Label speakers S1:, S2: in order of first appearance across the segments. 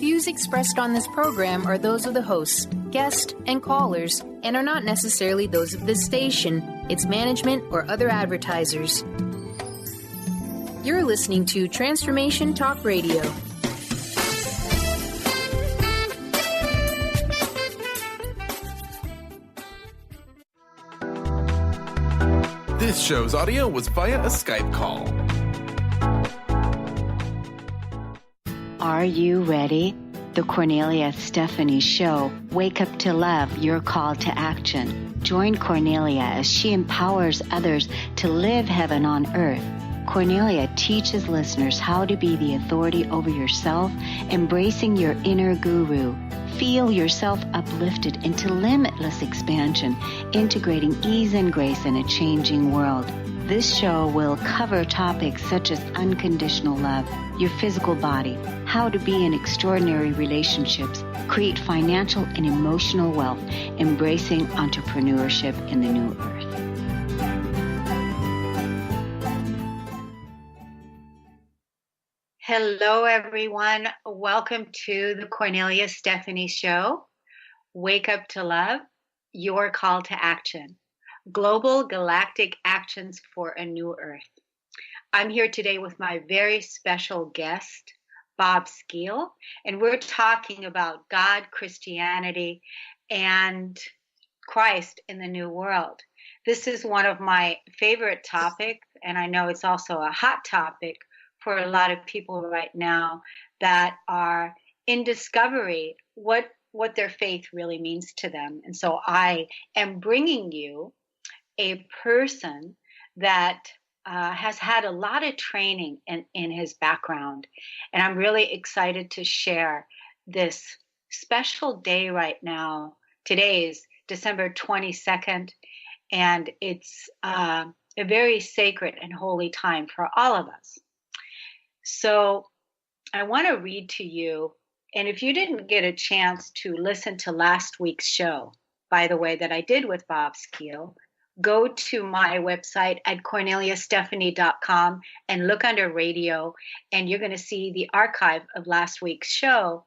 S1: views expressed on this program are those of the hosts, guests, and callers, and are not necessarily those of this station, its management, or other advertisers. You're listening to Transformation Talk Radio.
S2: This show's audio was via a Skype call.
S3: Are you ready? The Kornelia Stephanie Show, Wake Up to Love, Your Call to Action. Join Kornelia as she empowers others to live heaven on earth. Kornelia teaches listeners how to be the authority over yourself, embracing your inner guru. Feel yourself uplifted into limitless expansion, integrating ease and grace in a changing world. This show will cover topics such as unconditional love, your physical body, how to be in extraordinary relationships, create financial and emotional wealth, embracing entrepreneurship in the new earth. Hello, everyone. Welcome to the Kornelia Stephanie Show. Wake Up to Love, Your Call to Action. Global Galactic Actions for a New Earth. I'm here today with my very special guest, Bob Skeele, and we're talking about God, Christianity, and Christ in the New World. This is one of my favorite topics, and I know it's also a hot topic for a lot of people right now that are in discovery what their faith really means to them. And so I am bringing you a person that has had a lot of training in his background. And I'm really excited to share this special day right now. Today is December 22nd, and it's a very sacred and holy time for all of us. So I want to read to you, and if you didn't get a chance to listen to last week's show, by the way, that I did with Bob Skeele, go to my website at korneliastephanie.com and look under radio, and you're going to see the archive of last week's show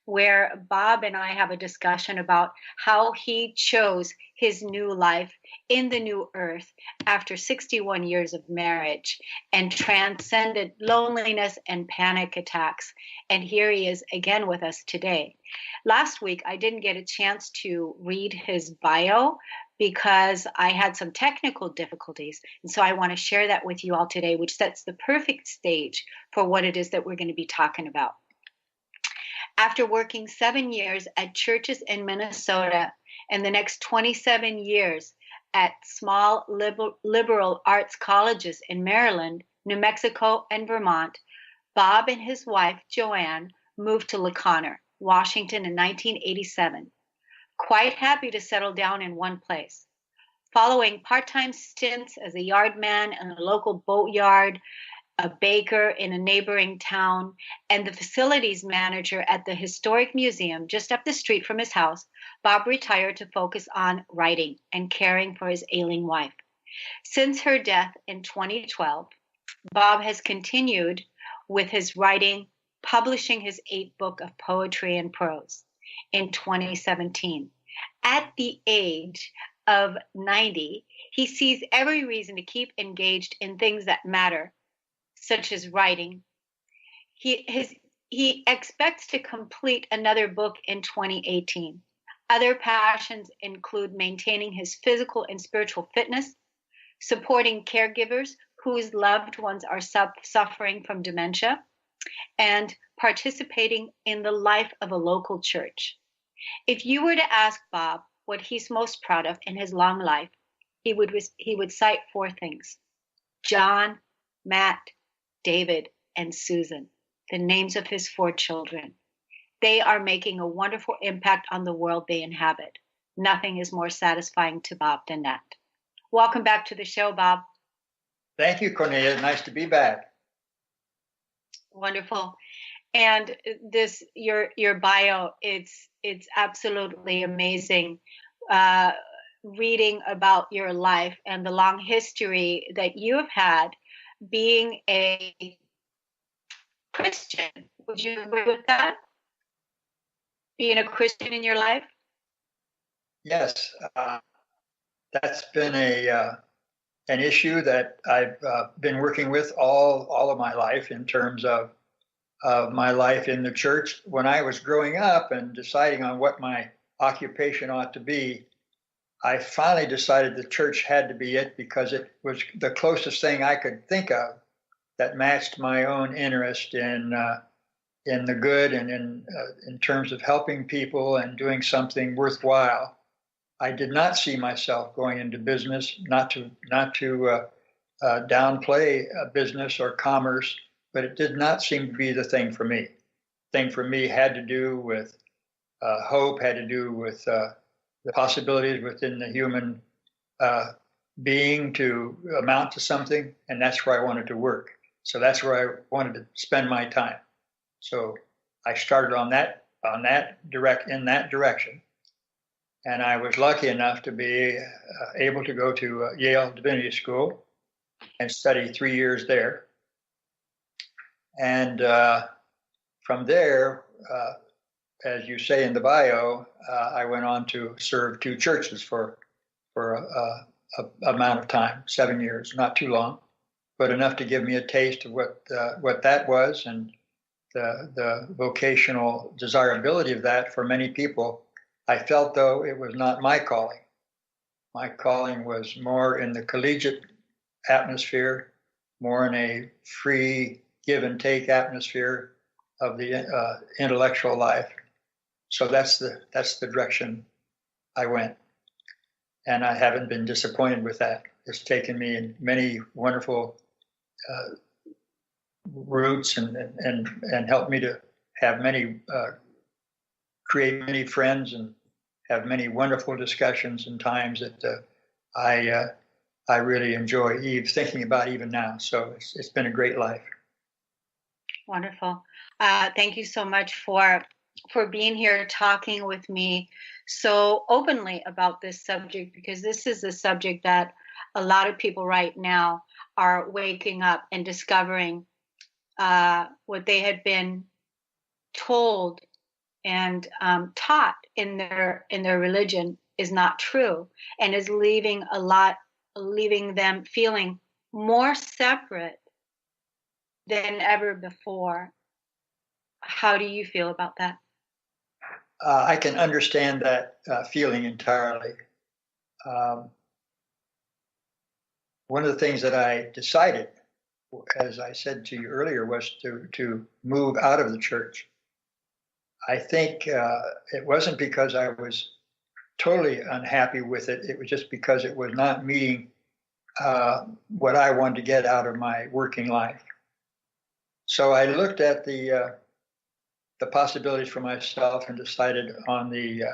S3: where Bob and I have a discussion about how he chose his new life in the new earth after 61 years of marriage and transcended loneliness and panic attacks. And here he is again with us today. Last week, I didn't get a chance to read his bio because I had some technical difficulties. And so I want to share that with you all today, which sets the perfect stage for what it is that we're going to be talking about. After working 7 years at churches in Minnesota and the next 27 years at small liberal arts colleges in Maryland, New Mexico, and Vermont, Bob and his wife, Joanne, moved to La Conner, Washington in 1987. Quite happy to settle down in one place. Following part-time stints as a yardman in a local boatyard, a baker in a neighboring town, and the facilities manager at the historic museum just up the street from his house, Bob retired to focus on writing and caring for his ailing wife. Since her death in 2012, Bob has continued with his writing, publishing his 8th book of poetry and prose in 2017. At the age of 90, he sees every reason to keep engaged in things that matter, such as writing. He expects to complete another book in 2018. Other passions include maintaining his physical and spiritual fitness, supporting caregivers whose loved ones are suffering from dementia, and participating in the life of a local church. If you were to ask Bob what he's most proud of in his long life, he would cite 4 things: John, Matt, David, and Susan, the names of his 4 children. They are making a wonderful impact on the world they inhabit. Nothing is more satisfying to Bob than that. Welcome back to the show, Bob.
S4: Thank you, Kornelia. Nice to be back.
S3: Wonderful. And this, your bio, it's absolutely amazing. Reading about your life and the long history that you have had being a Christian. Would you agree with that? being a Christian in your life?
S4: Yes, that's been an issue that I've been working with all of my life in terms of my life in the church. When I was growing up and deciding on what my occupation ought to be, I finally decided the church had to be it because it was the closest thing I could think of that matched my own interest in the good and in terms of helping people and doing something worthwhile. I did not see myself going into business, not to downplay business or commerce, but it did not seem to be the thing for me. The thing for me had to do with hope, had to do with the possibilities within the human being to amount to something, and that's where I wanted to work. So that's where I wanted to spend my time. So I started in that direction, and I was lucky enough to be able to go to Yale Divinity School and study 3 years there. And from there, as you say in the bio, I went on to serve 2 churches for a amount of time, 7 years, not too long, but enough to give me a taste of what that was and the vocational desirability of that for many people. I felt, though, it was not my calling. My calling was more in the collegiate atmosphere, more in a free give and take atmosphere of the intellectual life. So that's the direction I went, and I haven't been disappointed with that. It's taken me in many wonderful routes and helped me to have create many friends and have many wonderful discussions and times that I really enjoy thinking about even now. So it's been a great life.
S3: Wonderful. Thank you so much for being here talking with me so openly about this subject, because this is a subject that a lot of people right now are waking up and discovering what they had been told and taught in their religion is not true, and is leaving them feeling more separate than ever before. How do you feel about that?
S4: I can understand that feeling entirely. One of the things that I decided, as I said to you earlier, was to move out of the church. I think it wasn't because I was totally unhappy with it. It was just because it was not meeting what I wanted to get out of my working life. So I looked at the possibilities for myself and decided on the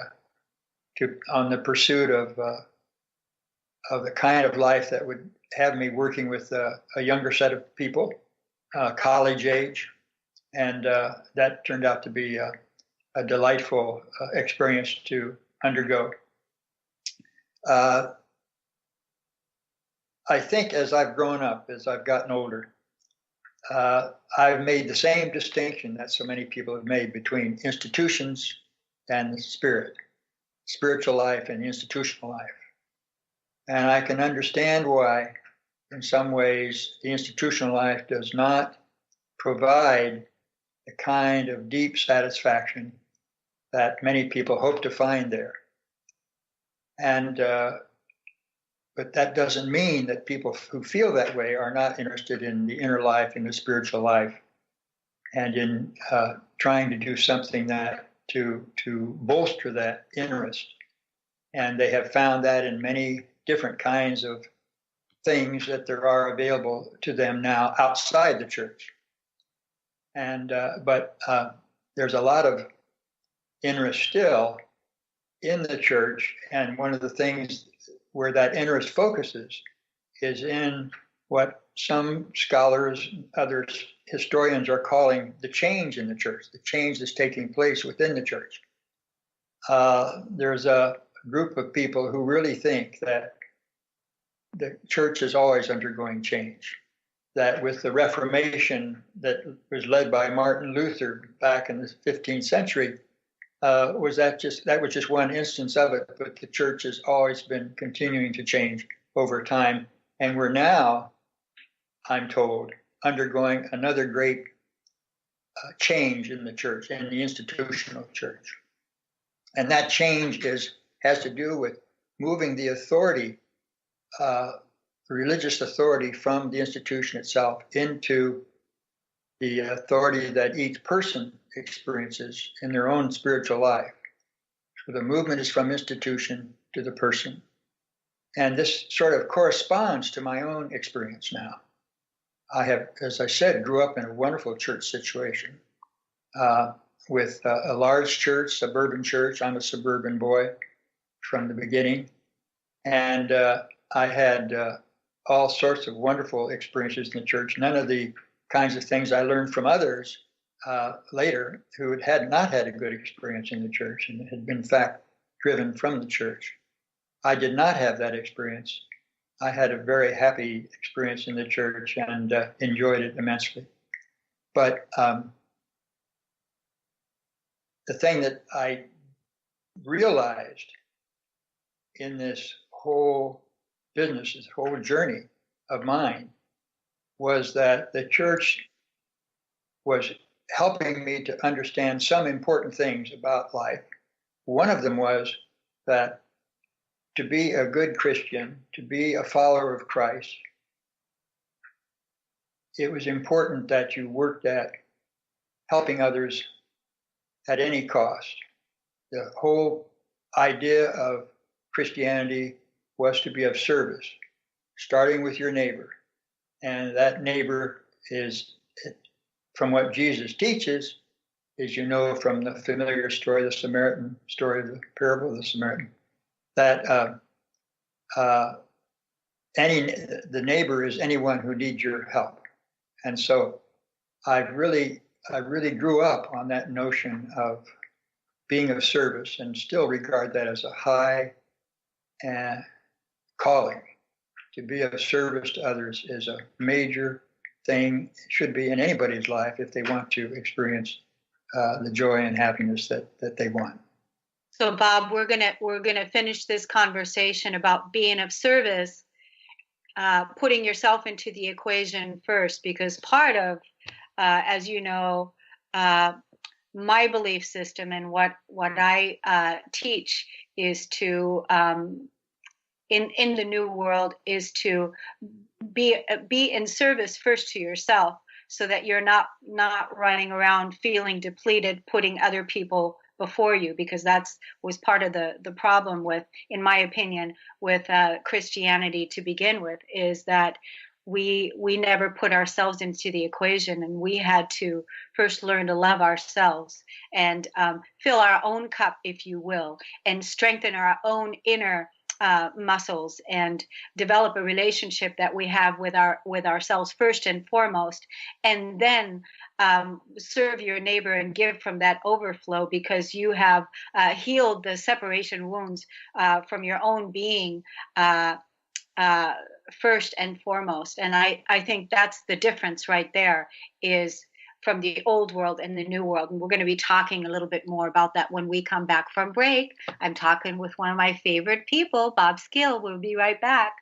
S4: pursuit of the kind of life that would have me working with a younger set of people, college age, and that turned out to be a delightful experience to undergo. I think as I've grown up, as I've gotten older, I've made the same distinction that so many people have made between institutions and the spiritual life and institutional life. And I can understand why, in some ways, the institutional life does not provide the kind of deep satisfaction that many people hope to find there. And but that doesn't mean that people who feel that way are not interested in the inner life, in the spiritual life, and in trying to do something that to bolster that interest. And they have found that in many different kinds of things that there are available to them now outside the church. And but there's a lot of interest still in the church, and one of the things where that interest focuses is in what some scholars, others, historians are calling the change in the church, the change that's taking place within the church. There's a group of people who really think that the church is always undergoing change, that with the Reformation that was led by Martin Luther back in the 15th century, that was just one instance of it, but the church has always been continuing to change over time. And we're now, I'm told, undergoing another great change in the church, in the institutional church. And that change has to do with moving the authority, religious authority, from the institution itself into the authority that each person experiences in their own spiritual life. So the movement is from institution to the person. And this sort of corresponds to my own experience now. I have, as I said, grew up in a wonderful church situation with a large church, suburban church. I'm a suburban boy from the beginning. And I had all sorts of wonderful experiences in the church. None of the kinds of things I learned from others later who had not had a good experience in the church and had been, in fact, driven from the church. I did not have that experience. I had a very happy experience in the church and enjoyed it immensely. But the thing that I realized in this whole business, this whole journey of mine, was that the church was helping me to understand some important things about life. One of them was that to be a good Christian, to be a follower of Christ, it was important that you worked at helping others at any cost. The whole idea of Christianity was to be of service, starting with your neighbor. And that neighbor is, from what Jesus teaches, as you know from the familiar story, the Samaritan story, the parable of the Samaritan, that the neighbor is anyone who needs your help. And so I really grew up on that notion of being of service, and still regard that as a high calling. To be of service to others is a major thing. It should be in anybody's life if they want to experience the joy and happiness that they want.
S3: So, Bob, we're gonna finish this conversation about being of service, putting yourself into the equation first, because part of, as you know, my belief system and what I teach is to in the new world is to be in service first to yourself, so that you're not running around feeling depleted, putting other people before you, because was part of the problem with, in my opinion, with Christianity to begin with, is that we never put ourselves into the equation, and we had to first learn to love ourselves and fill our own cup, if you will, and strengthen our own inner muscles and develop a relationship that we have with ourselves first and foremost, and then serve your neighbor and give from that overflow, because you have healed the separation wounds from your own being first and foremost. And I think that's the difference right there, is from the old world and the new world. And we're going to be talking a little bit more about that when we come back from break. I'm talking with one of my favorite people, Bob Skeele. We'll be right back.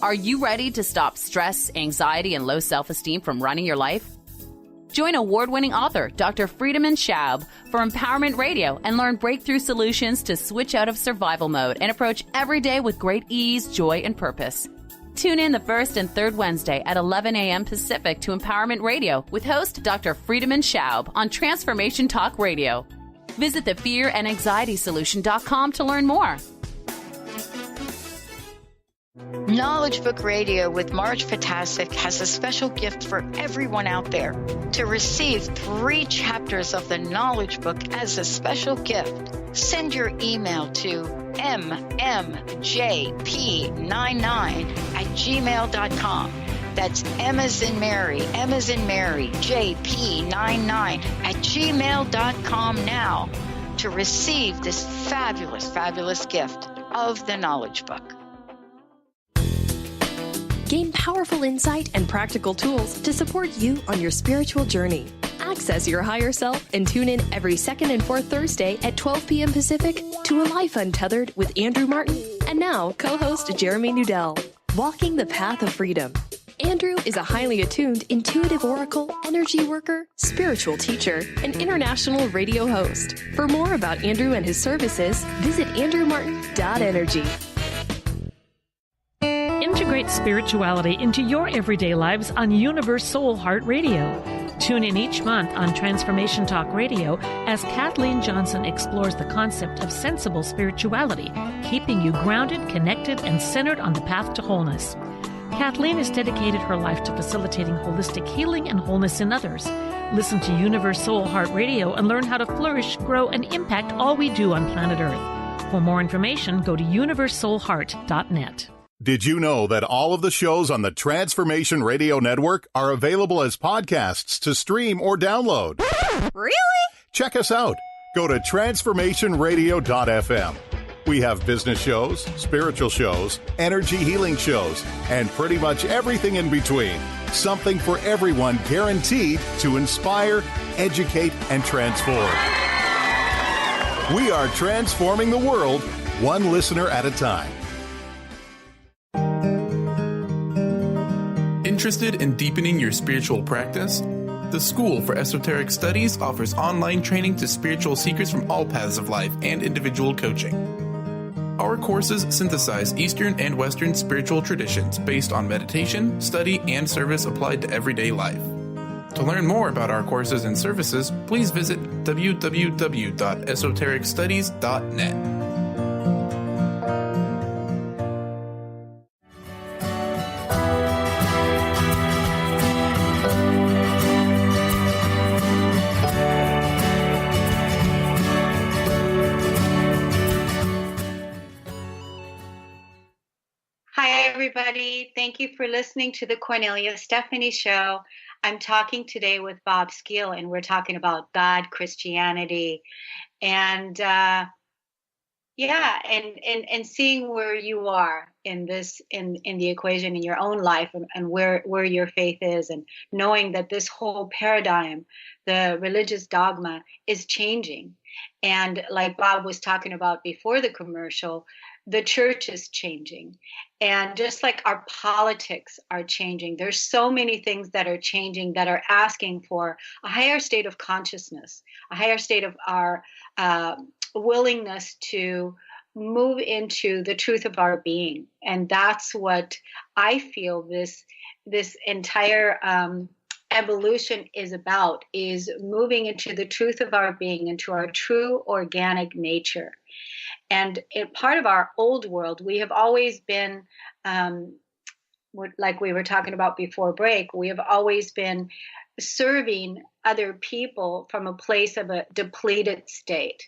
S5: Are you ready to stop stress, anxiety, and low self-esteem from running your life? Join award-winning author Dr. Friedemann Schaub for Empowerment Radio and learn breakthrough solutions to switch out of survival mode and approach every day with great ease, joy, and purpose. Tune in the first and third Wednesday at 11 a.m. Pacific to Empowerment Radio with host Dr. Friedemann Schaub on Transformation Talk Radio. Visit thefearandanxietysolution.com to learn more.
S6: Knowledge Book Radio with Marge Fatasic has a special gift for everyone out there. To receive 3 chapters of the Knowledge Book as a special gift, send your email to mmjp99@gmail.com. That's M as in Mary, JP99@gmail.com now. to receive this fabulous, fabulous gift of the Knowledge Book.
S7: Gain powerful insight and practical tools to support you on your spiritual journey. Access your higher self and tune in every second and fourth Thursday at 12 p.m. Pacific to A Life Untethered with Andrew Martin and now co-host Jeremy Nudell. Walking the Path of Freedom. Andrew is a highly attuned, intuitive oracle, energy worker, spiritual teacher, and international radio host. For more about Andrew and his services, visit andrewmartin.energy.
S8: Integrate spirituality into your everyday lives on Universe Soul Heart Radio. Tune in each month on Transformation Talk Radio as Kathleen Johnson explores the concept of sensible spirituality, keeping you grounded, connected, and centered on the path to wholeness. Kathleen has dedicated her life to facilitating holistic healing and wholeness in others. Listen to Universe Soul Heart Radio and learn how to flourish, grow, and impact all we do on planet Earth. For more information, go to universesoulheart.net.
S9: Did you know that all of the shows on the Transformation Radio Network are available as podcasts to stream or download?
S10: Really?
S9: Check us out. Go to transformationradio.fm. We have business shows, spiritual shows, energy healing shows, and pretty much everything in between. Something for everyone, guaranteed to inspire, educate, and transform. We are transforming the world, one listener at a time.
S2: Interested in deepening your spiritual practice? The School for Esoteric Studies offers online training to spiritual seekers from all paths of life and individual coaching. Our courses synthesize Eastern and Western spiritual traditions based on meditation, study, and service applied to everyday life. To learn more about our courses and services, please visit www.esotericstudies.net.
S3: Everybody, thank you for listening to the Kornelia Stephanie Show. I'm talking today with Bob Skeele, and we're talking about God, Christianity, and seeing where you are in this in the equation in your own life, and where your faith is, and knowing that this whole paradigm, the religious dogma, is changing. And like Bob was talking about before the commercial, the church is changing. And just like our politics are changing, there's so many things that are changing that are asking for a higher state of consciousness, a higher state of our willingness to move into the truth of our being. And that's what I feel this entire evolution is about, is moving into the truth of our being, into our true organic nature. And part of our old world, we have always been, like we were talking about before break, we have always been serving other people from a place of a depleted state.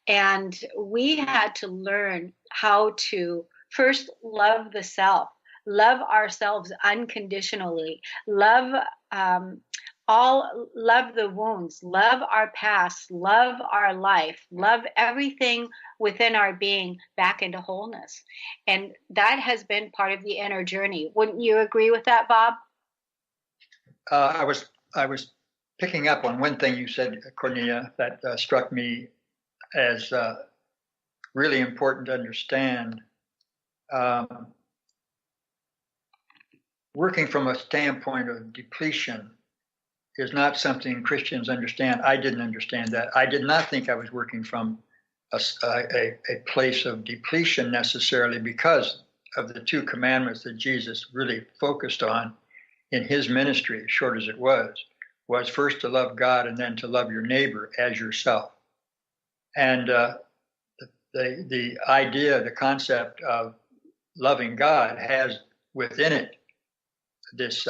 S3: And we had to learn how to first love the self, love ourselves unconditionally, love the wounds, love our past, love our life, love everything within our being back into wholeness. And that has been part of the inner journey. Wouldn't you agree with that, Bob?
S4: I was picking up on one thing you said, Kornelia, that struck me as really important to understand. Working from a standpoint of depletion is not something Christians understand. I didn't understand that. I did not think I was working from a place of depletion necessarily, because of the two commandments that Jesus really focused on in his ministry, short as it was first to love God and then to love your neighbor as yourself. And the idea, the concept of loving God has within it this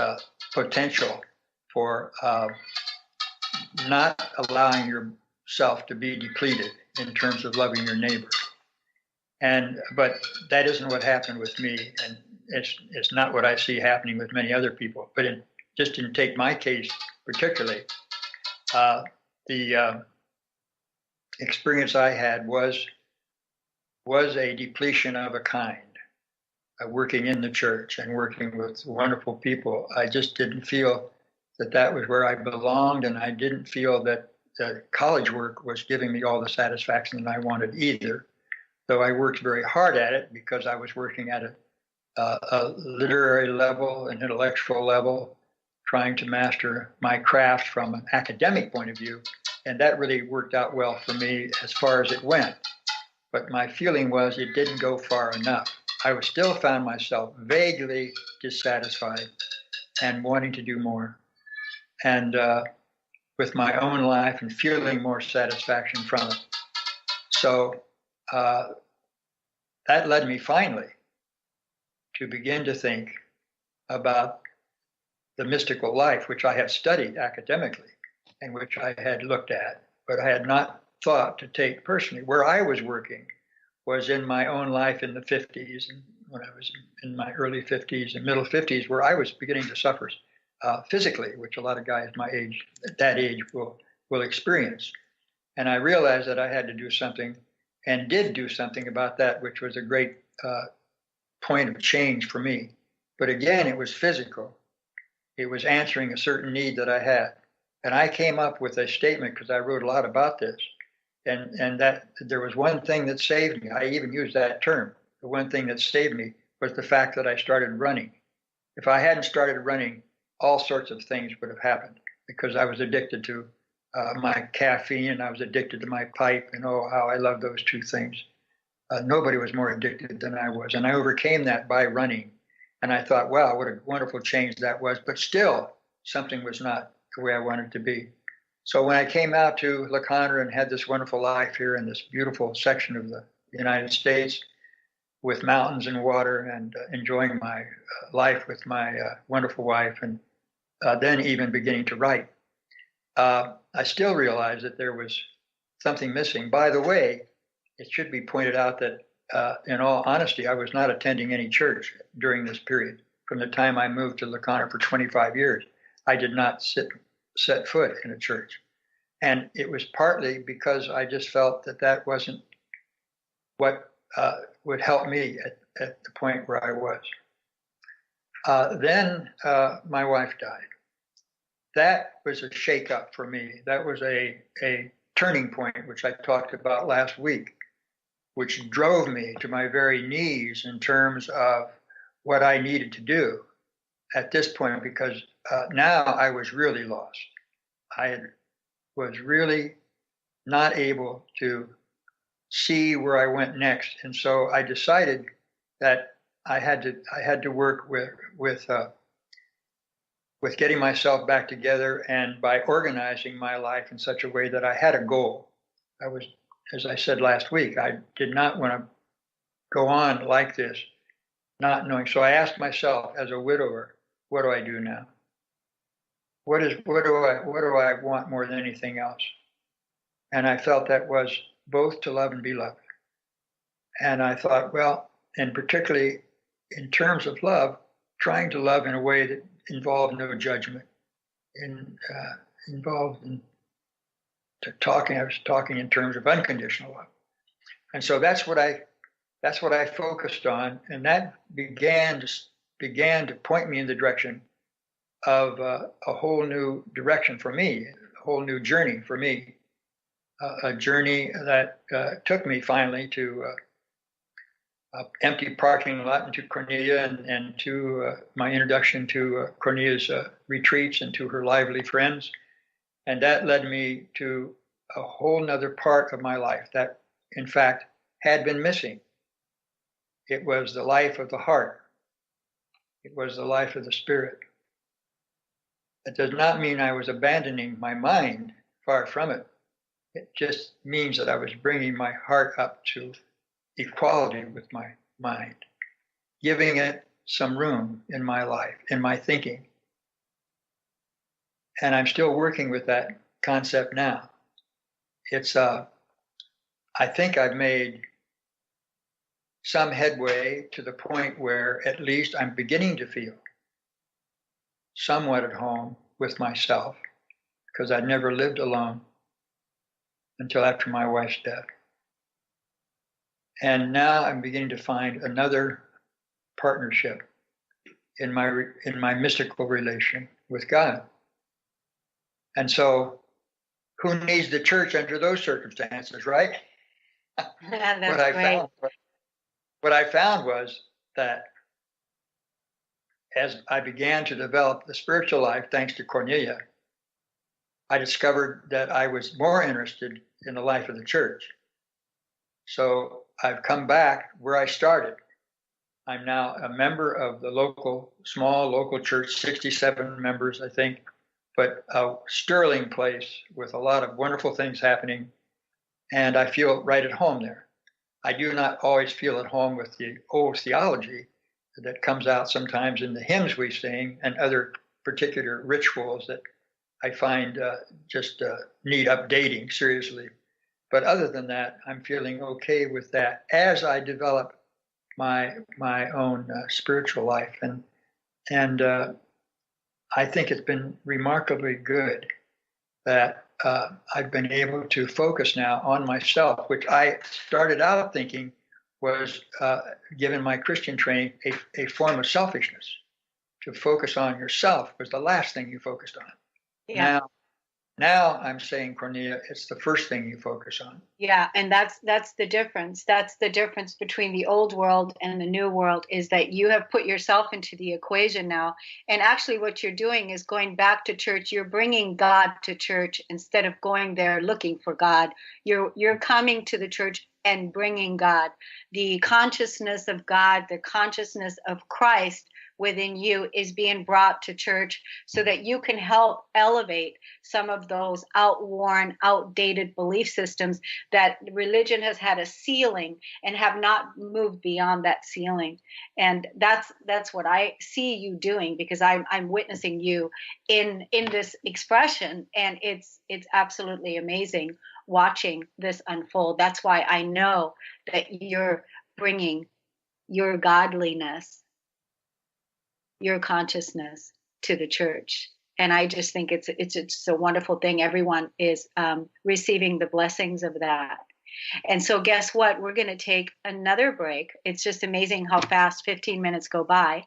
S4: potential for not allowing yourself to be depleted in terms of loving your neighbor. But that isn't what happened with me, and it's not what I see happening with many other people. But just to take my case particularly, experience I had was a depletion of a kind. Working in the church and working with wonderful people, I just didn't feel that was where I belonged, and I didn't feel that the college work was giving me all the satisfaction that I wanted either. Though I worked very hard at it because I was working at a literary level, an intellectual level, trying to master my craft from an academic point of view, and that really worked out well for me as far as it went. But my feeling was it didn't go far enough. I still found myself vaguely dissatisfied and wanting to do more, and with my own life and feeling more satisfaction from it. So that led me finally to begin to think about the mystical life, which I had studied academically and which I had looked at, but I had not thought to take personally. Where I was working was in my own life in the 50s, and when I was in my early 50s and middle 50s, where I was beginning to suffer physically, which a lot of guys my age, at that age, will experience. And I realized that I had to do something, and did do something about that, which was a great point of change for me. But again, it was physical. It was answering a certain need that I had. And I came up with a statement, because I wrote a lot about this, and that there was one thing that saved me. I even used that term. The one thing that saved me was the fact that I started running. If I hadn't started running, all sorts of things would have happened, because I was addicted to my caffeine, and I was addicted to my pipe, and oh, how I love those two things. Nobody was more addicted than I was, and I overcame that by running. And I thought, wow, what a wonderful change that was, but still something was not the way I wanted it to be. So when I came out to La Condra and had this wonderful life here in this beautiful section of the United States with mountains and water, and enjoying my life with my wonderful wife, and then even beginning to write, I still realized that there was something missing. By the way, it should be pointed out that in all honesty, I was not attending any church during this period. From the time I moved to La Condra for 25 years, I did not set foot in a church. And it was partly because I just felt that wasn't what would help me at the point where I was. Then my wife died. That was a shakeup for me. That was a turning point, which I talked about last week, which drove me to my very knees in terms of what I needed to do at this point, because now I was really lost. I was really not able to see where I went next, and so I decided that I had to work with getting myself back together, and by organizing my life in such a way that I had a goal. I was, as I said last week, I did not want to go on like this, not knowing. So I asked myself, as a widower, what do I do now? What do I want more than anything else? And I felt that was both to love and be loved. And I thought, well, and particularly in terms of love, trying to love in a way that involved no judgment, involved in talking. I was talking in terms of unconditional love, and so that's what I focused on, and that began to point me in the direction of a whole new direction for me, a whole new journey for me, a journey that took me finally to an empty parking lot, and to Kornelia, and to my introduction to Kornelia's retreats and to her lively friends. And that led me to a whole nother part of my life that, in fact, had been missing. It was the life of the heart. It was the life of the spirit. It does not mean I was abandoning my mind, far from it. It just means that I was bringing my heart up to equality with my mind, giving it some room in my life, in my thinking. And I'm still working with that concept now. It's, I think I've made some headway to the point where at least I'm beginning to feel somewhat at home with myself, because I'd never lived alone. until after my wife's death. And now I'm beginning to find another partnership in my mystical relation with God. And so, who needs the church under those circumstances, right?
S3: That's great.
S4: What I found was that as I began to develop the spiritual life, thanks to Kornelia, I discovered that I was more interested in the life of the church. So I've come back where I started. I'm now a member of the small local church, 67 members, I think, but a sterling place with a lot of wonderful things happening. And I feel right at home there. I do not always feel at home with the old theology that comes out sometimes in the hymns we sing and other particular rituals that I find just need updating seriously. But other than that, I'm feeling okay with that as I develop my own spiritual life. And I think it's been remarkably good that I've been able to focus now on myself, which I started out thinking was, given my Christian training, a form of selfishness. To focus on yourself was the last thing you focused on.
S3: Yeah.
S4: Now I'm saying, Kornelia, it's the first thing you focus on.
S3: Yeah, and that's the difference. That's the difference between the old world and the new world, is that you have put yourself into the equation now. And actually what you're doing is going back to church. You're bringing God to church instead of going there looking for God. You're coming to the church and bringing God. The consciousness of God, the consciousness of Christ within you is being brought to church so that you can help elevate some of those outworn, outdated belief systems that religion has had a ceiling and have not moved beyond that ceiling. And that's what I see you doing, because I'm witnessing you in this expression, and it's absolutely amazing watching this unfold. That's why I know that you're bringing your godliness, your consciousness to the church. And I just think it's a wonderful thing. Everyone is receiving the blessings of that. And so guess what? We're going to take another break. It's just amazing how fast 15 minutes go by.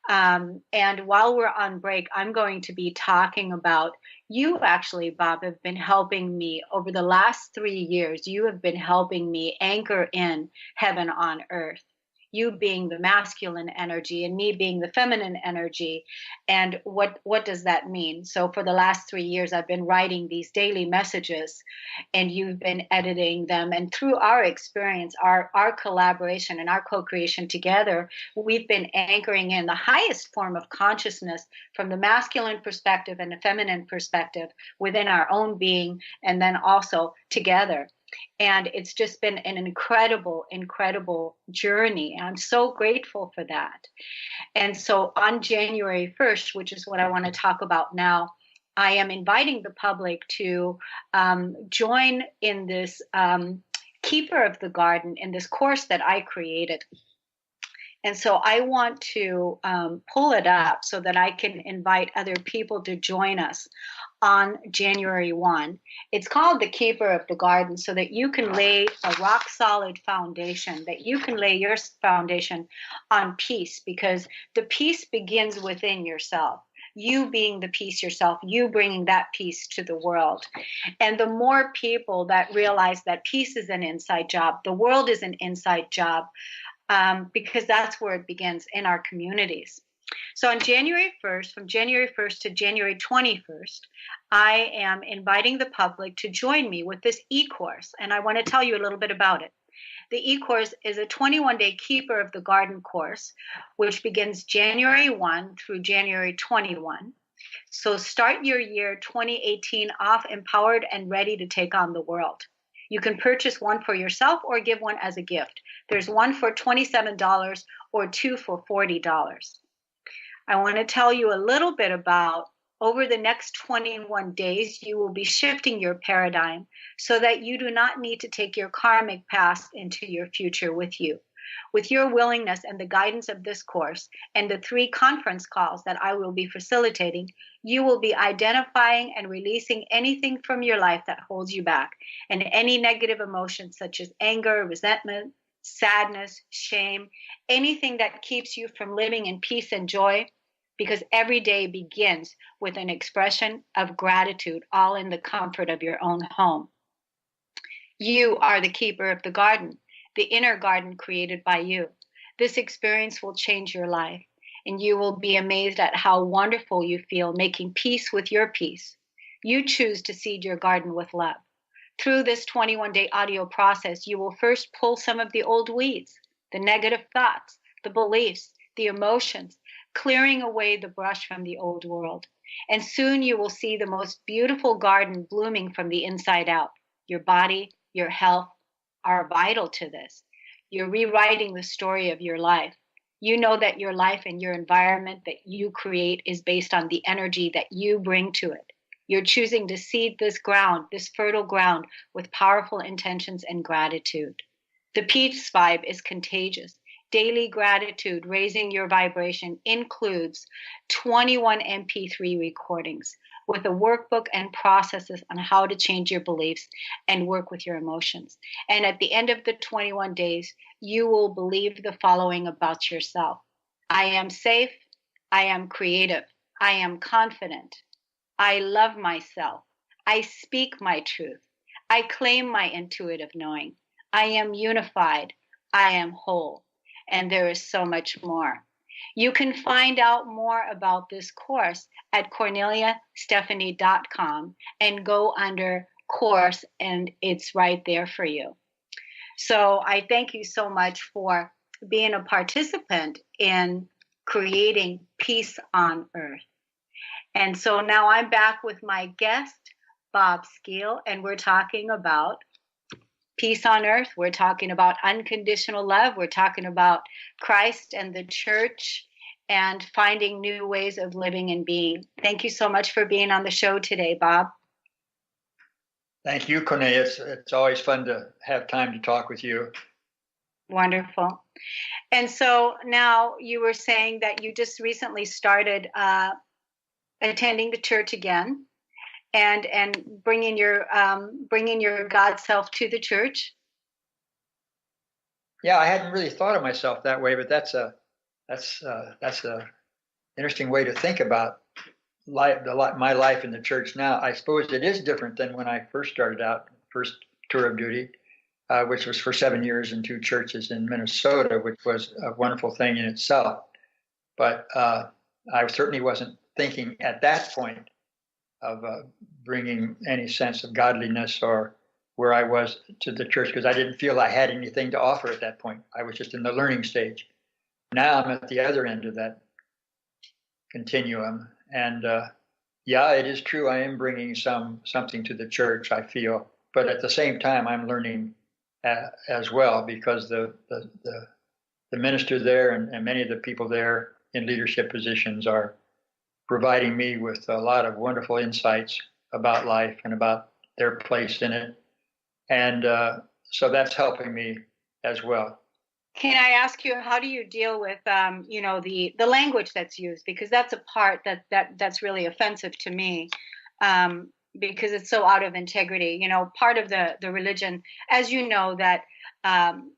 S3: And while we're on break, I'm going to be talking about, you actually, Bob, have been helping me over the last 3 years. You have been helping me anchor in heaven on earth. You being the masculine energy and me being the feminine energy. And what does that mean? So for the last 3 years, I've been writing these daily messages, and you've been editing them. And through our experience, our collaboration and our co-creation together, we've been anchoring in the highest form of consciousness from the masculine perspective and the feminine perspective within our own being, and then also together. And it's just been an incredible, incredible journey. I'm so grateful for that. And so on January 1st, which is what I want to talk about now, I am inviting the public to join in this Keeper of the Garden, in this course that I created. And so I want to pull it up so that I can invite other people to join us on January 1. It's called the Keeper of the Garden, so that you can lay a rock solid foundation, that you can lay your foundation on peace, because the peace begins within yourself. You being the peace yourself, you bringing that peace to the world. And the more people that realize that peace is an inside job, the world is an inside job, because that's where it begins, in our communities. So on January 1st, from January 1st to January 21st, I am inviting the public to join me with this e-course, and I want to tell you a little bit about it. The e-course is a 21-day Keeper of the Garden course, which begins January 1 through January 21. So start your year 2018 off empowered and ready to take on the world. You can purchase one for yourself or give one as a gift. There's one for $27 or two for $40. I want to tell you a little bit about, over the next 21 days, you will be shifting your paradigm so that you do not need to take your karmic past into your future with you. With your willingness and the guidance of this course and the 3 conference calls that I will be facilitating, you will be identifying and releasing anything from your life that holds you back, and any negative emotions such as anger, resentment, sadness, shame, anything that keeps you from living in peace and joy, because every day begins with an expression of gratitude, all in the comfort of your own home. You are the keeper of the garden, the inner garden created by you. This experience will change your life, and you will be amazed at how wonderful you feel making peace with your peace. You choose to seed your garden with love. Through this 21-day audio process, you will first pull some of the old weeds, the negative thoughts, the beliefs, the emotions, clearing away the brush from the old world. And soon you will see the most beautiful garden blooming from the inside out. Your body, your health are vital to this. You're rewriting the story of your life. You know that your life and your environment that you create is based on the energy that you bring to it. You're choosing to seed this ground, this fertile ground, with powerful intentions and gratitude. The peace vibe is contagious. Daily gratitude, raising your vibration, includes 21 MP3 recordings with a workbook and processes on how to change your beliefs and work with your emotions. And at the end of the 21 days, you will believe the following about yourself. I am safe. I am creative. I am confident. I love myself. I speak my truth. I claim my intuitive knowing. I am unified. I am whole. And there is so much more. You can find out more about this course at KorneliaStephanie.com and go under course, and it's right there for you. So I thank you so much for being a participant in creating peace on earth. And so now I'm back with my guest, Bob Skeele, and we're talking about peace on earth. We're talking about unconditional love. We're talking about Christ and the church and finding new ways of living and being. Thank you so much for being on the show today, Bob.
S4: Thank you, Kornelia. It's always fun to have time to talk with you.
S3: Wonderful. And so now you were saying that you just recently started attending the church again. And bringing your God self to the church.
S4: Yeah, I hadn't really thought of myself that way, but that's a interesting way to think about my life in the church now. I suppose it is different than when I first started out, first tour of duty, which was for 7 years in 2 churches in Minnesota, which was a wonderful thing in itself. But I certainly wasn't thinking at that point of bringing any sense of godliness or where I was to the church, because I didn't feel I had anything to offer at that point. I was just in the learning stage. Now I'm at the other end of that continuum. And yeah, it is true. I am bringing something to the church, I feel. But at the same time, I'm learning as well, because the minister there and many of the people there in leadership positions are providing me with a lot of wonderful insights about life and about their place in it. And so that's helping me as well.
S3: Can I ask you, how do you deal with, the language that's used? Because that's a part that's really offensive to me, because it's so out of integrity. Part of the religion, as you know, that,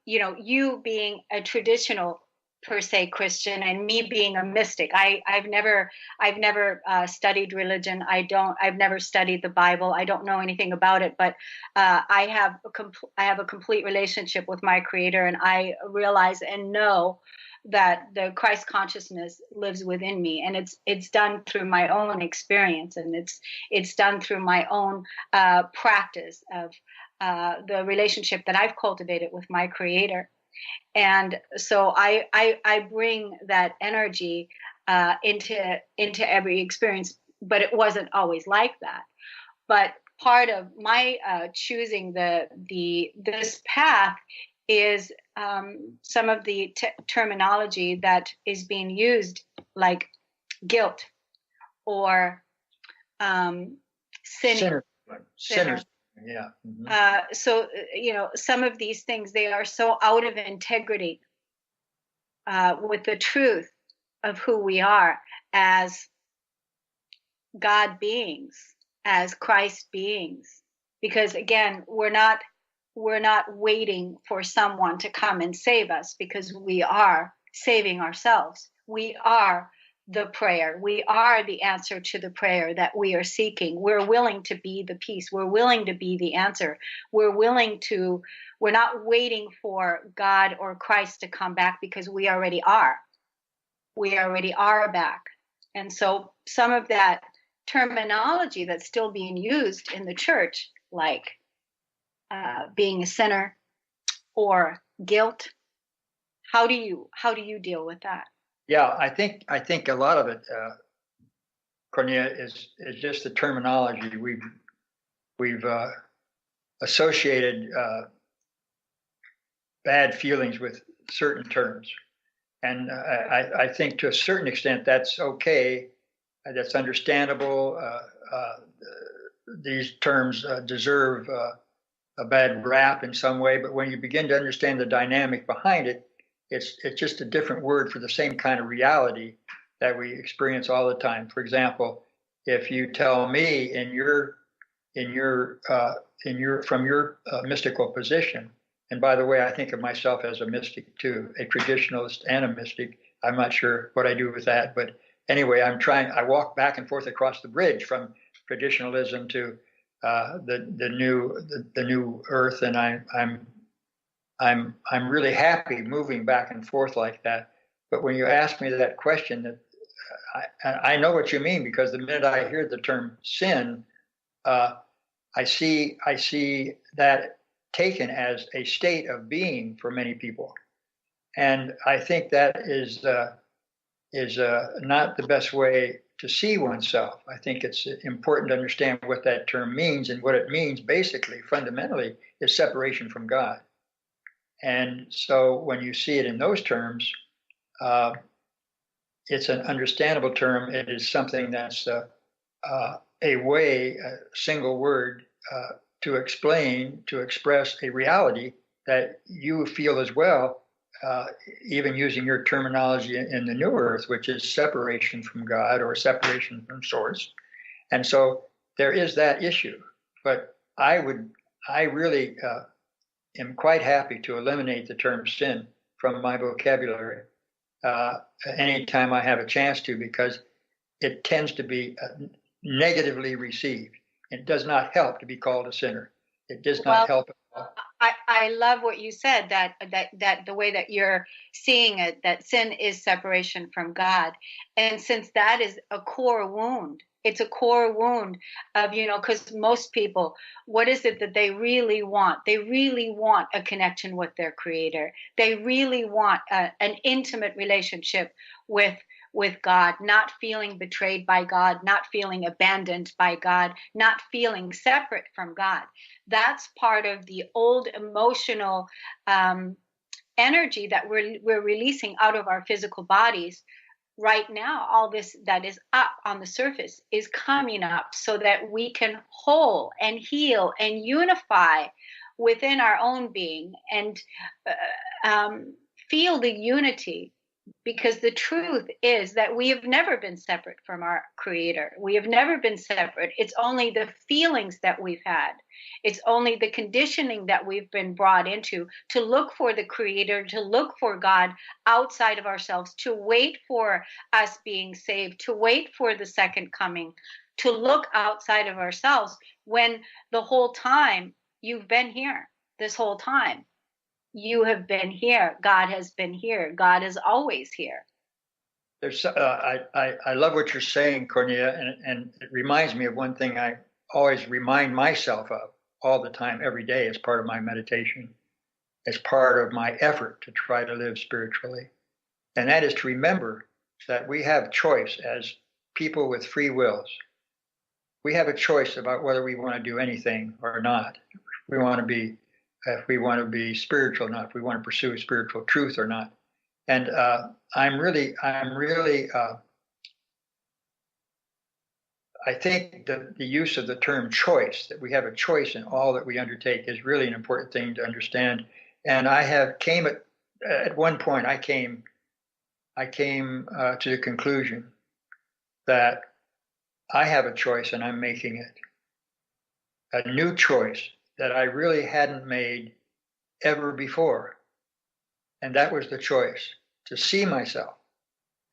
S3: you being a traditional per se Christian and me being a mystic. I've never studied religion. I've never studied the Bible. I don't know anything about it, but I have a complete relationship with my Creator, and I realize and know that the Christ consciousness lives within me, and it's done through my own experience, and it's done through my own practice of the relationship that I've cultivated with my Creator. And so I bring that energy into every experience, but it wasn't always like that. But part of my choosing this path is some of the terminology that is being used, like guilt or sinning.
S4: Sinners. Yeah. Mm-hmm.
S3: So, some of these things, they are so out of integrity with the truth of who we are as God beings, as Christ beings. Because again, we're not waiting for someone to come and save us, because we are saving ourselves. We are the prayer. We are the answer to the prayer that we are seeking. We're willing to be the peace. We're willing to be the answer. We're not waiting for God or Christ to come back, because we already are. We already are back. And so some of that terminology that's still being used in the church, like being a sinner or guilt, how do you deal with that?
S4: Yeah, I think a lot of it, Kornelia, is just the terminology. We've associated bad feelings with certain terms, and I think to a certain extent that's okay. That's understandable. These terms deserve a bad rap in some way, but when you begin to understand the dynamic behind it, it's just a different word for the same kind of reality that we experience all the time. For example, if you tell me from your mystical position, and by the way, I think of myself as a mystic too, a traditionalist and a mystic. I'm not sure what I do with that, but anyway, I walk back and forth across the bridge from traditionalism to the new earth, and I'm really happy moving back and forth like that. But when you ask me that question, that I know what you mean, because the minute I hear the term sin, I see that taken as a state of being for many people, and I think that is not the best way to see oneself. I think it's important to understand what that term means, and what it means basically, fundamentally, is separation from God. And so when you see it in those terms, it's an understandable term. It is something that's a single word to express a reality that you feel as well, even using your terminology in the New Earth, which is separation from God or separation from Source. And so there is that issue. But I really am quite happy to eliminate the term sin from my vocabulary anytime I have a chance to, because it tends to be negatively received. It does not help to be called a sinner. It does not help at all.
S3: I love what you said, that the way that you're seeing it, that sin is separation from God. And since that is a core wound, it's a core wound of, because most people, what is it that they really want? They really want a connection with their Creator. They really want an intimate relationship with God, not feeling betrayed by God, not feeling abandoned by God, not feeling separate from God. That's part of the old emotional energy that we're releasing out of our physical bodies. Right now, all this that is up on the surface is coming up so that we can whole and heal and unify within our own being and feel the unity. Because the truth is that we have never been separate from our Creator. We have never been separate. It's only the feelings that we've had. It's only the conditioning that we've been brought into to look for the Creator, to look for God outside of ourselves, to wait for us being saved, to wait for the second coming, to look outside of ourselves, when the whole time you've been here, this whole time. You have been here. God has been here. God is always here.
S4: There's, I love what you're saying, Kornelia, and it reminds me of one thing I always remind myself of all the time, every day, as part of my meditation, as part of my effort to try to live spiritually. And that is to remember that we have choice as people with free wills. We have a choice about whether we want to do anything or not. If we want to be spiritual or not, if we want to pursue spiritual truth or not. And I'm really, I think the use of the term choice, that we have a choice in all that we undertake, is really an important thing to understand. And at one point, I came I came to the conclusion that I have a choice and I'm making it. A new choice that I really hadn't made ever before. And that was the choice to see myself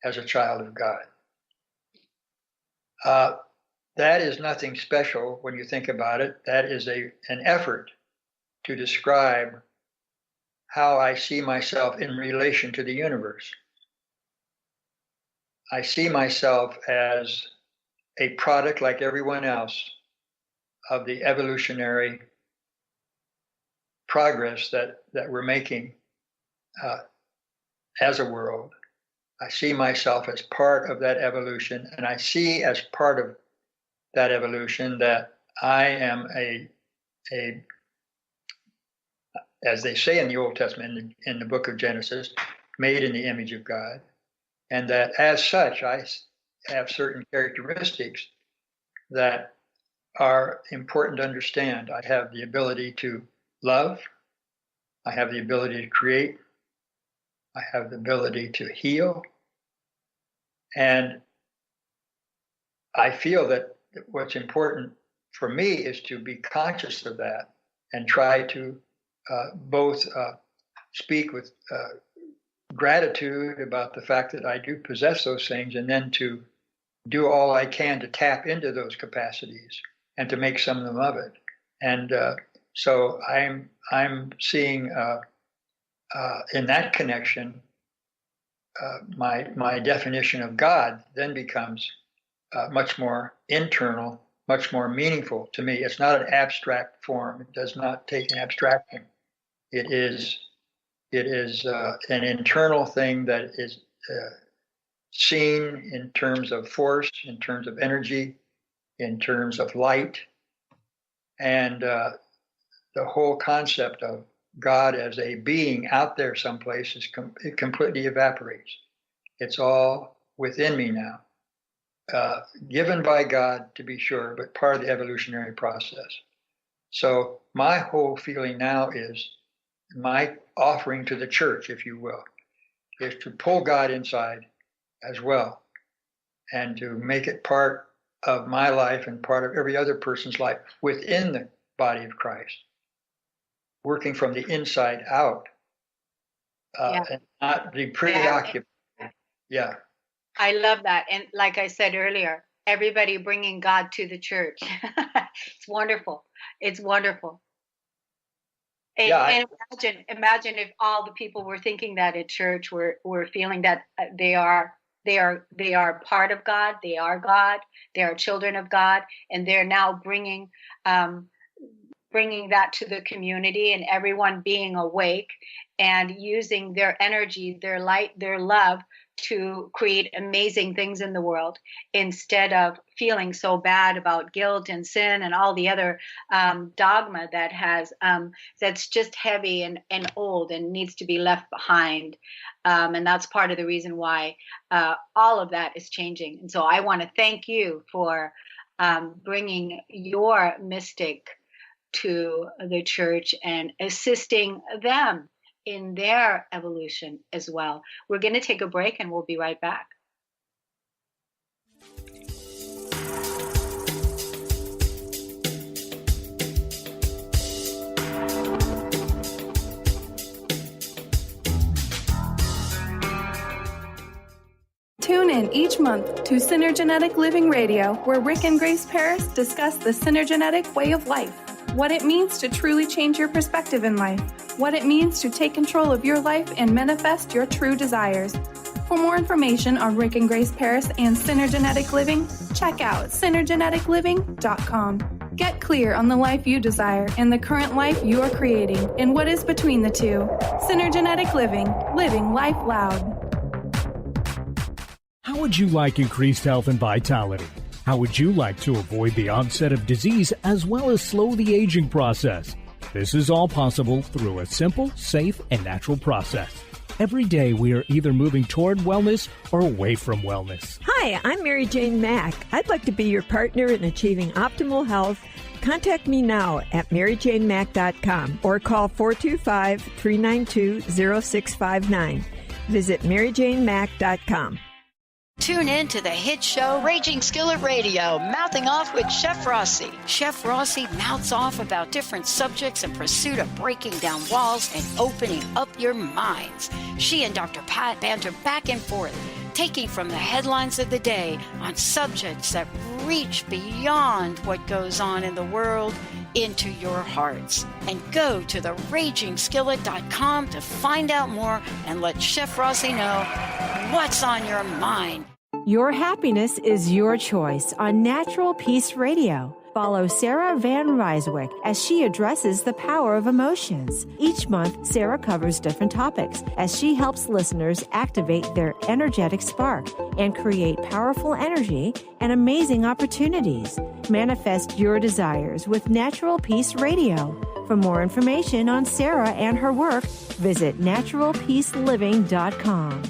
S4: as a child of God. That is nothing special when you think about it. That is an effort to describe how I see myself in relation to the universe. I see myself as a product, like everyone else, of the evolutionary progress that we're making as a world. I see myself as part of that evolution, and I see as part of that evolution that I am as they say in the Old Testament, in the book of Genesis, made in the image of God, and that as such, I have certain characteristics that are important to understand. I have the ability to love. I have the ability to create. I have the ability to heal. And I feel that what's important for me is to be conscious of that and try to both speak with gratitude about the fact that I do possess those things, and then to do all I can to tap into those capacities and to make some of it. And so I'm seeing in that connection, my definition of God then becomes much more internal, much more meaningful to me. It's not an abstract form. It does not take an abstraction. It is an internal thing that is seen in terms of force, in terms of energy, in terms of light. And the whole concept of God as a being out there someplace it completely evaporates. It's all within me now. Given by God, to be sure, but part of the evolutionary process. So my whole feeling now is, my offering to the church, if you will, is to pull God inside as well, and to make it part of my life and part of every other person's life within the body of Christ, working from the inside out, and not be preoccupied. Yeah.
S3: I love that. And like I said earlier, everybody bringing God to the church. It's wonderful. It's wonderful. And imagine if all the people were thinking that at church, were feeling that they are part of God, they are children of God, and they're now bringing that to the community, and everyone being awake and using their energy, their light, their love to create amazing things in the world, instead of feeling so bad about guilt and sin and all the other dogma that that's just heavy and old and needs to be left behind. And that's part of the reason why all of that is changing. And so I want to thank you for bringing your mystic to the church and assisting them in their evolution as well. We're going to take a break and we'll be right back.
S10: Tune in each month to Synergenetic Living Radio, where Rick and Grace Paris discuss the synergenetic way of life, what it means to truly change your perspective in life, what it means to take control of your life and manifest your true desires. For more information on Rick and Grace Paris and Synergenetic Living, check out synergeneticliving.com. Get clear on the life you desire and the current life you are creating and what is between the two. Synergenetic Living, living life loud.
S11: How would you like increased health and vitality? How would you like to avoid the onset of disease as well as slow the aging process? This is all possible through a simple, safe, and natural process. Every day we are either moving toward wellness or away from wellness.
S12: Hi, I'm Mary Jane Mack. I'd like to be your partner in achieving optimal health. Contact me now at maryjanemack.com or call 425-392-0659. visit MaryJaneMack.com.
S6: Tune in to the hit show Raging Skillet Radio, Mouthing Off with Chef Rossi. Chef Rossi mouths off about different subjects in pursuit of breaking down walls and opening up your minds. She and Dr. Pat banter back and forth, taking from the headlines of the day on subjects that reach beyond what goes on in the world into your hearts. And go to theragingskillet.com to find out more and let Chef Rossi know what's on your mind.
S13: Your happiness is your choice on Natural Peace Radio. Follow Sarah Van Ryswick as she addresses the power of emotions. Each month, Sarah covers different topics as she helps listeners activate their energetic spark and create powerful energy and amazing opportunities. Manifest your desires with Natural Peace Radio. For more information on Sarah and her work, visit naturalpeaceliving.com.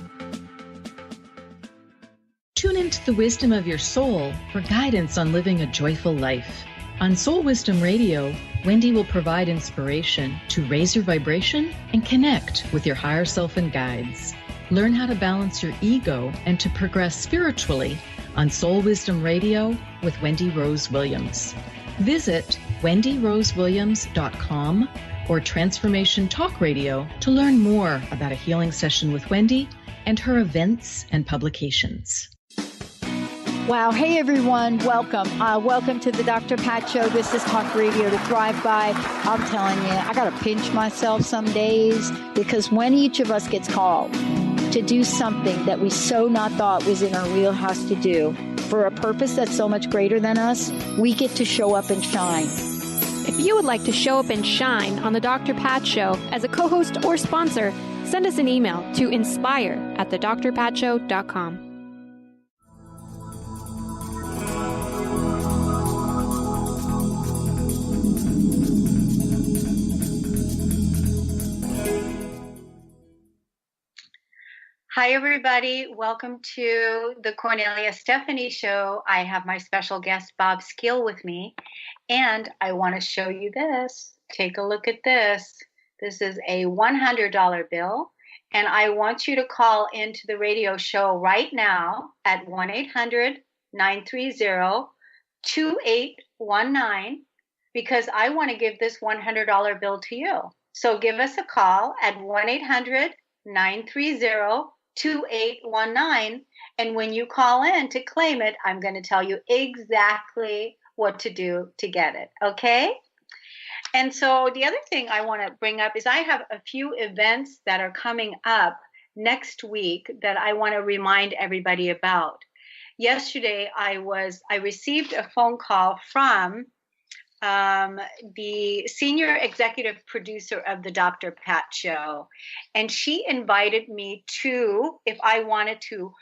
S14: Tune into the wisdom of your soul for guidance on living a joyful life. On Soul Wisdom Radio, Wendy will provide inspiration to raise your vibration and connect with your higher self and guides. Learn how to balance your ego and to progress spiritually on Soul Wisdom Radio with Wendy Rose Williams. Visit wendyrosewilliams.com or Transformation Talk Radio to learn more about a healing session with Wendy and her events and publications.
S15: Wow. Hey, everyone. Welcome. Welcome to the Dr. Pat Show. This is Talk Radio to Thrive By. I'm telling you, I got to pinch myself some days because when each of us gets called to do something that we so not thought was in our wheelhouse to do for a purpose that's so much greater than us, we get to show up and shine.
S16: If you would like to show up and shine on the Dr. Pat Show as a co-host or sponsor, send us an email to inspire@thedrpatshow.com.
S3: Hi, everybody. Welcome to the Kornelia Stephanie Show. I have my special guest, Bob Skeele, with me, and I want to show you this. Take a look at this. This is a $100 bill, and I want you to call into the radio show right now at 1-800-930-2819 because I want to give this $100 bill to you. So give us a call at 1-800-930-2819, and when you call in to claim it, I'm going to tell you exactly what to do to get it, okay? And so the other thing I want to bring up is I have a few events that are coming up next week that I want to remind everybody about. Yesterday, I received a phone call from the senior executive producer of the Dr. Pat Show, and she invited me to, if I wanted to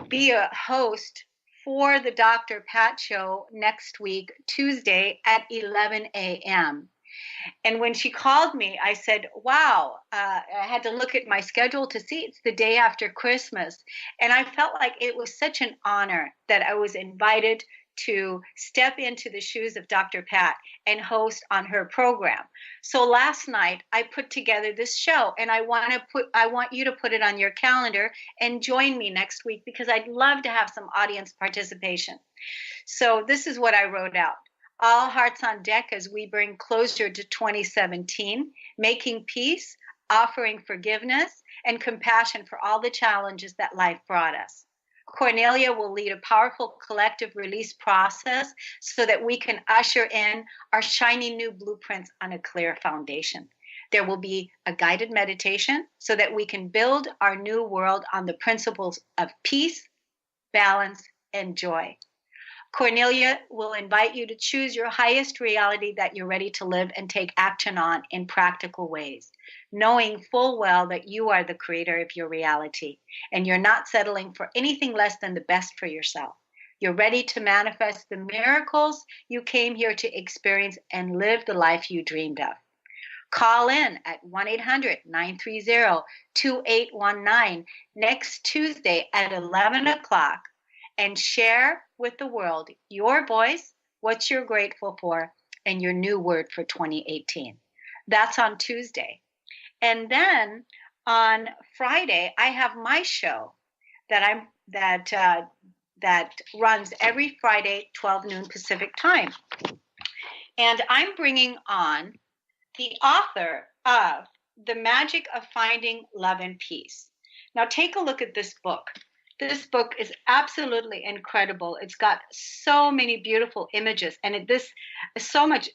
S3: be a host for the Dr. Pat Show next week, Tuesday at 11 a.m. And when she called me, I said, wow, I had to look at my schedule to see it's the day after Christmas. And I felt like it was such an honor that I was invited to step into the shoes of Dr. Pat and host on her program. So last night I put together this show, and I want you to put it on your calendar and join me next week because I'd love to have some audience participation. So this is what I wrote out. All hearts on deck as we bring closure to 2017, making peace, offering forgiveness and compassion for all the challenges that life brought us. Kornelia will lead a powerful collective release process so that we can usher in our shiny new blueprints on a clear foundation. There will be a guided meditation so that we can build our new world on the principles of peace, balance, and joy. Kornelia will invite you to choose your highest reality that you're ready to live and take action on in practical ways, knowing full well that you are the creator of your reality and you're not settling for anything less than the best for yourself. You're ready to manifest the miracles you came here to experience and live the life you dreamed of. Call in at 1-800-930-2819 next Tuesday at 11 o'clock and share with the world your voice, what you're grateful for, and your new word for 2018. That's on Tuesday. And then on Friday, I have my show that runs every Friday, 12 noon Pacific time. And I'm bringing on the author of The Magic of Finding Love and Peace. Now take a look at this book. This book is absolutely incredible. It's got so many beautiful images, and this is so much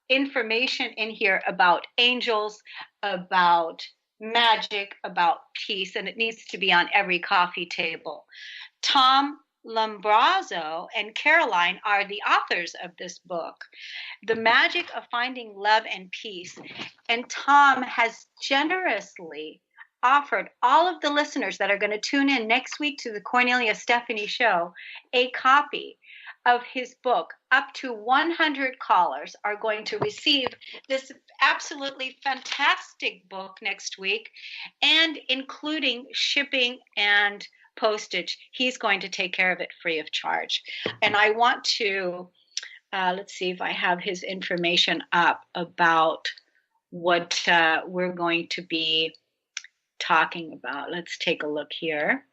S3: information in here about angels, about magic, about peace, and it needs to be on every coffee table. Tom Lombrazzo and Caroline are the authors of this book, The Magic of Finding Love and Peace. And Tom has generously offered all of the listeners that are going to tune in next week to the Kornelia Stephanie Show a copy of his book. Up to 100 callers are going to receive this absolutely fantastic book next week, and including shipping and postage. He's going to take care of it free of charge. And I want to, let's see if I have his information up about what we're going to be talking about. Let's take a look here.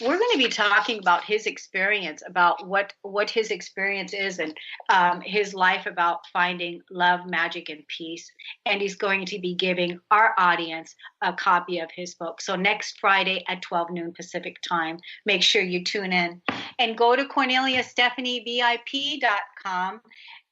S3: We're going to be talking about his experience, about what his experience is, and his life about finding love, magic, and peace. And he's going to be giving our audience a copy of his book. So next Friday at 12 noon Pacific time, make sure you tune in and go to CorneliaStephanieVIP.com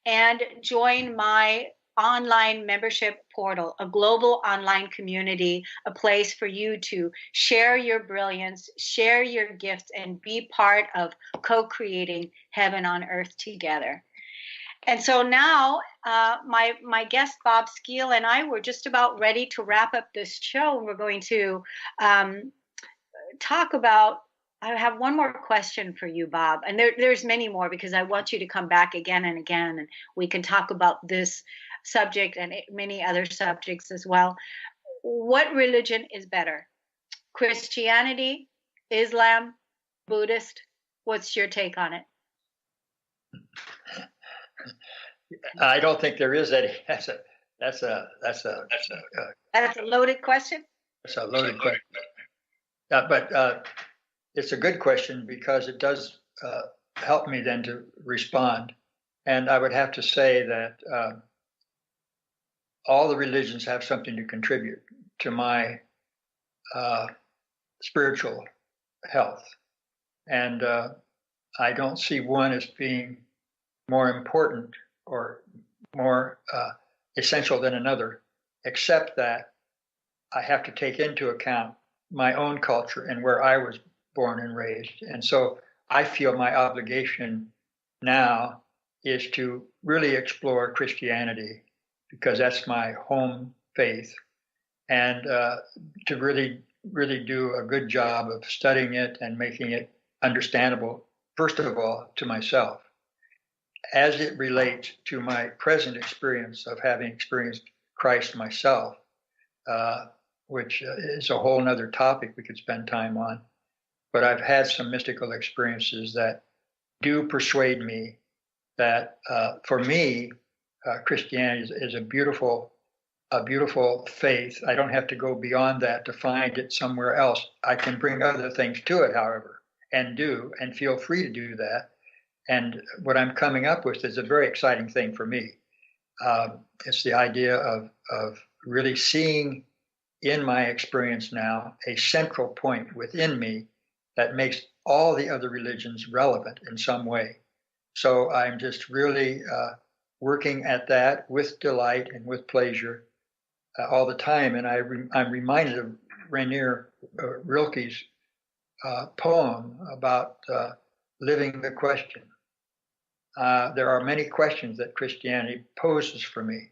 S3: and join my online membership portal, a global online community, a place for you to share your brilliance, share your gifts, and be part of co-creating heaven on earth together. And so now my guest, Bob Skeele, and I were just about ready to wrap up this show. We're going to talk about, I have one more question for you, Bob. And there's many more, because I want you to come back again and again, and we can talk about this subject and many other subjects as well. What religion is better? Christianity, Islam, Buddhist? What's your take on it?
S4: I don't think there is any. That's a
S3: loaded question.
S4: It's a loaded question. But it's a good question, because it does help me then to respond. And I would have to say that all the religions have something to contribute to my spiritual health. And I don't see one as being more important or more essential than another, except that I have to take into account my own culture and where I was born and raised. And so I feel my obligation now is to really explore Christianity, because that's my home faith, and to really do a good job of studying it and making it understandable, first of all, to myself, as it relates to my present experience of having experienced Christ myself, which is a whole nother topic we could spend time on. But I've had some mystical experiences that do persuade me that for me, Christianity is a beautiful faith. I don't have to go beyond that to find it somewhere else. I can bring other things to it, however, and feel free to do that. And what I'm coming up with is a very exciting thing for me. It's the idea of really seeing in my experience now a central point within me that makes all the other religions relevant in some way. So I'm just really working at that with delight and with pleasure all the time. And I'm reminded of Rainier Rilke's poem about living the question. There are many questions that Christianity poses for me,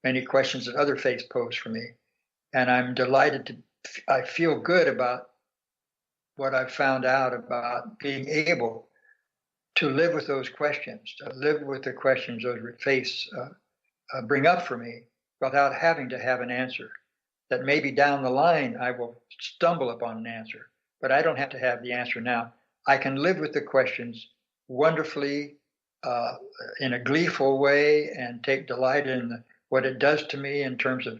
S4: many questions that other faiths pose for me. And I'm delighted I feel good about what I've found out about being able to live with those questions, to live with the questions those faiths bring up for me without having to have an answer. That maybe down the line I will stumble upon an answer, but I don't have to have the answer now. I can live with the questions wonderfully in a gleeful way and take delight in what it does to me in terms of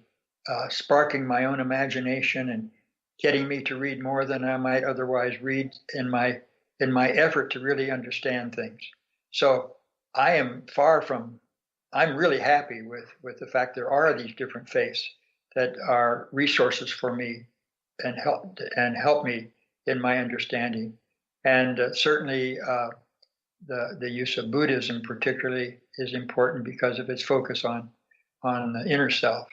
S4: sparking my own imagination and getting me to read more than I might otherwise read in my effort to really understand things. So I am I'm really happy with the fact there are these different faiths that are resources for me and help me in my understanding. And certainly the use of Buddhism particularly is important because of its focus on the inner self.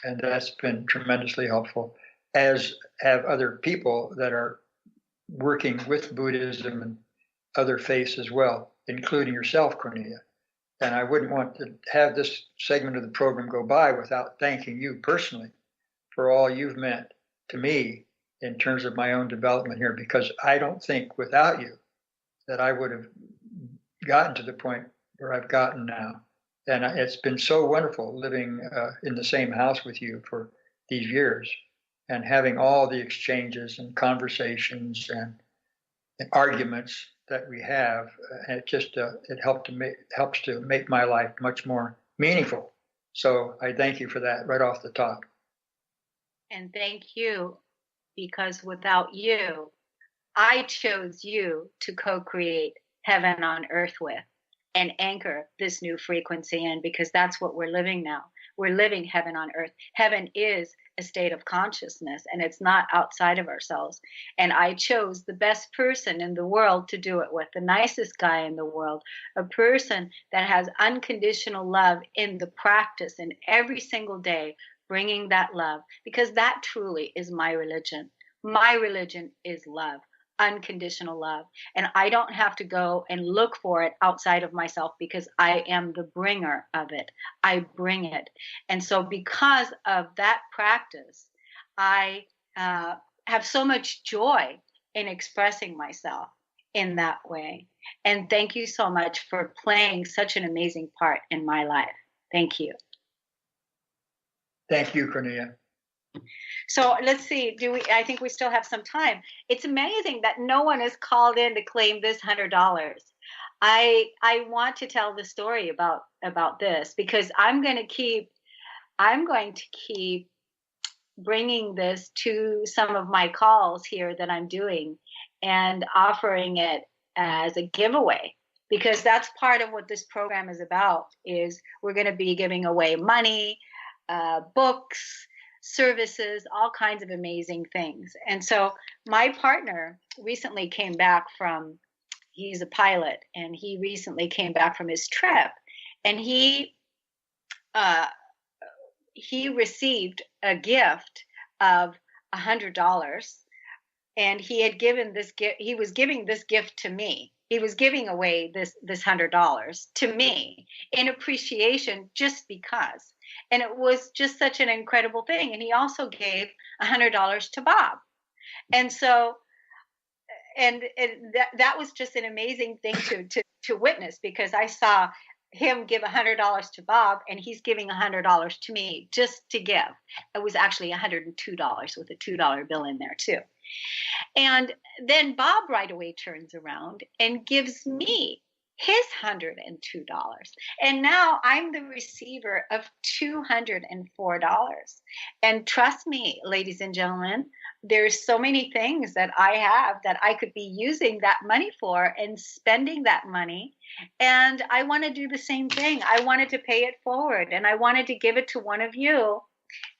S4: And that's been tremendously helpful, as have other people that are working with Buddhism and other faiths as well, including yourself, Kornelia. And I wouldn't want to have this segment of the program go by without thanking you personally for all you've meant to me in terms of my own development here, because I don't think without you that I would have gotten to the point where I've gotten now. And it's been so wonderful living in the same house with you for these years and having all the exchanges and conversations and arguments that we have. And it helps to make my life much more meaningful. So I thank you for that right off the top.
S3: And thank you, because without you, I chose you to co-create heaven on earth with and anchor this new frequency in, because that's what we're living now. We're living heaven on earth. Heaven is a state of consciousness, and it's not outside of ourselves. And I chose the best person in the world to do it with, the nicest guy in the world, a person that has unconditional love in the practice and every single day, bringing that love, because that truly is my religion. My religion is love. Unconditional love. And I don't have to go and look for it outside of myself, because I am the bringer of it. I bring it. And so because of that practice, I have so much joy in expressing myself in that way. And thank you so much for playing such an amazing part in my life. Thank you.
S4: Thank you, Kornelia.
S3: So let's see, I think we still have some time. It's amazing that no one has called in to claim this $100. I want to tell the story about this, because I'm going to keep bringing this to some of my calls here that I'm doing and offering it as a giveaway, because that's part of what this program is about. Is we're going to be giving away money, books, services, all kinds of amazing things. And so my partner recently came back he's a pilot, and he recently came back from his trip, and he received a gift of $100, and he had given this gift. He was giving this gift to me. He was giving away this $100 to me in appreciation, just because. And it was just such an incredible thing. And he also gave $100 to Bob. And so, that was just an amazing thing to witness, because I saw him give $100 to Bob, and he's giving $100 to me just to give. It was actually $102 with a $2 bill in there too. And then Bob right away turns around and gives me his $102. And now I'm the receiver of $204. And trust me, ladies and gentlemen, there's so many things that I have that I could be using that money for and spending that money. And I want to do the same thing. I wanted to pay it forward, and I wanted to give it to one of you.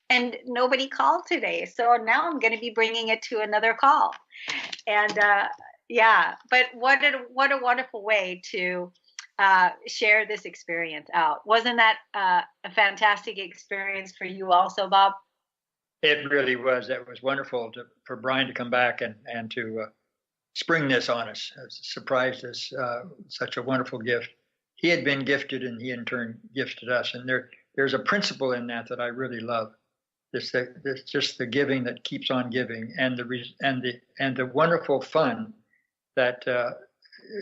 S3: And nobody called today. So now I'm going to be bringing it to another call. And yeah, but what a wonderful way to share this experience out. Wasn't that a fantastic experience for you also, Bob?
S4: It really was. It was wonderful for Brian to come back and to spring this on us. It surprised us. Such a wonderful gift. He had been gifted, and he in turn gifted us. And there's a principle in that I really love. It's just the giving that keeps on giving, and the wonderful fun that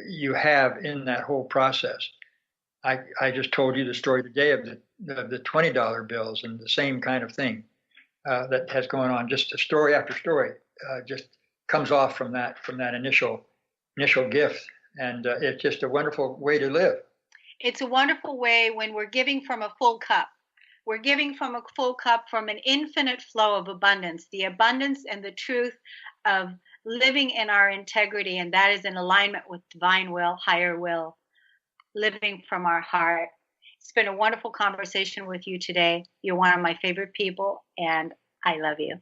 S4: you have in that whole process. I just told you the story today of the $20 bills, and the same kind of thing that has gone on. Just a story after story just comes off from that initial gift, and it's just a wonderful way to live.
S3: It's a wonderful way when we're giving from a full cup. We're giving from a full cup, from an infinite flow of abundance, the abundance and the truth of living in our integrity, and that is in alignment with divine will, higher will, living from our heart. It's been a wonderful conversation with you today. You're one of my favorite people, and I love you.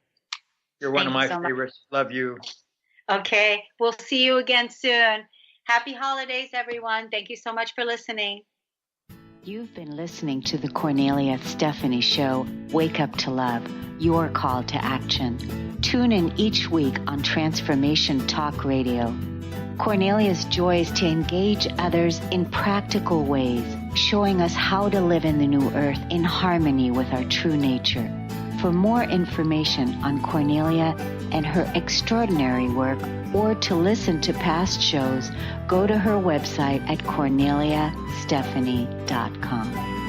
S4: You're one of my favorites. Love you.
S3: Okay. We'll see you again soon. Happy holidays, everyone. Thank you so much for listening.
S17: You've been listening to the Kornelia Stephanie Show, Wake Up to Love, your call to action. Tune in each week on Transformation Talk Radio. Kornelia's joy is to engage others in practical ways, showing us how to live in the new earth in harmony with our true nature. For more information on Kornelia and her extraordinary work, or to listen to past shows, go to her website at KorneliaStephanie.com.